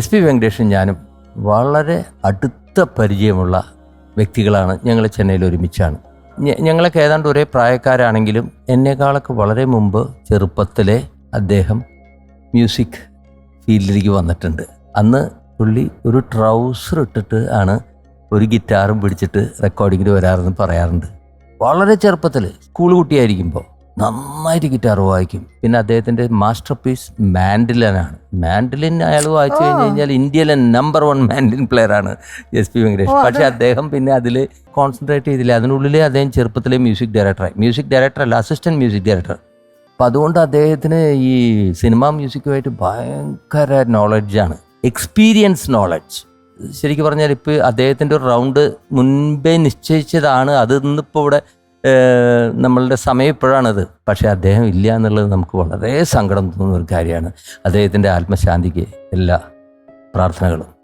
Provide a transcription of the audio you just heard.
SP വെങ്കടേഷും ഞാനും വളരെ അടുത്ത പരിചയമുള്ള വ്യക്തികളാണ്. ഞങ്ങൾ ചെന്നൈയിൽ ഒരുമിച്ചാണ്. ഞങ്ങളൊക്കെ ഏതാണ്ട് ഒരേ പ്രായക്കാരാണെങ്കിലും എന്നേക്കാളൊക്കെ വളരെ മുമ്പ് ചെറുപ്പത്തിലെ അദ്ദേഹം മ്യൂസിക് ഫീൽഡിലേക്ക് വന്നിട്ടുണ്ട്. അന്ന് പുള്ളി ഒരു ട്രൗസർ ഇട്ടിട്ട് ആണ് ഒരു ഗിറ്റാറും പിടിച്ചിട്ട് റെക്കോർഡിങ്ങിന് വരാറെന്ന് പറയാറുണ്ട്. വളരെ ചെറുപ്പത്തിൽ സ്കൂൾ കുട്ടിയായിരിക്കുമ്പോൾ നന്നായിട്ട് ഗിറ്റാർ വായിക്കും. പിന്നെ അദ്ദേഹത്തിൻ്റെ മാസ്റ്റർ പീസ് മാൻഡിലിനാണ്. മാൻഡിലിൻ അയാൾ വായിച്ചു കഴിഞ്ഞ് കഴിഞ്ഞാൽ ഇന്ത്യയിലെ നമ്പർ 1 മാൻഡിലിൻ പ്ലെയറാണ് SP വെങ്കടേഷ്. പക്ഷേ അദ്ദേഹം പിന്നെ അതിൽ കോൺസെൻട്രേറ്റ് ചെയ്തില്ല. അതിനുള്ളിൽ അദ്ദേഹം ചെറുപ്പത്തിലെ മ്യൂസിക് ഡയറക്ടർ അല്ല, അസിസ്റ്റൻറ്റ് മ്യൂസിക് ഡയറക്ടർ. അപ്പം അതുകൊണ്ട് അദ്ദേഹത്തിന് ഈ സിനിമാ മ്യൂസിക്കുമായിട്ട് ഭയങ്കര നോളജാണ്, എക്സ്പീരിയൻസ് നോളജ്. ശരിക്കും പറഞ്ഞാൽ ഇപ്പോൾ അദ്ദേഹത്തിൻ്റെ ഒരു റൗണ്ട് മുൻപേ നിശ്ചയിച്ചതാണ്. അത് ഇന്നിപ്പോൾ ഇവിടെ നമ്മളുടെ സമയം ഇപ്പോഴാണത്. പക്ഷേ അദ്ദേഹം ഇല്ല എന്നുള്ളത് നമുക്ക് വളരെ സങ്കടം തോന്നുന്ന ഒരു കാര്യമാണ്. അദ്ദേഹത്തിൻ്റെ ആത്മശാന്തിക്ക് എല്ലാ പ്രാർത്ഥനകളും.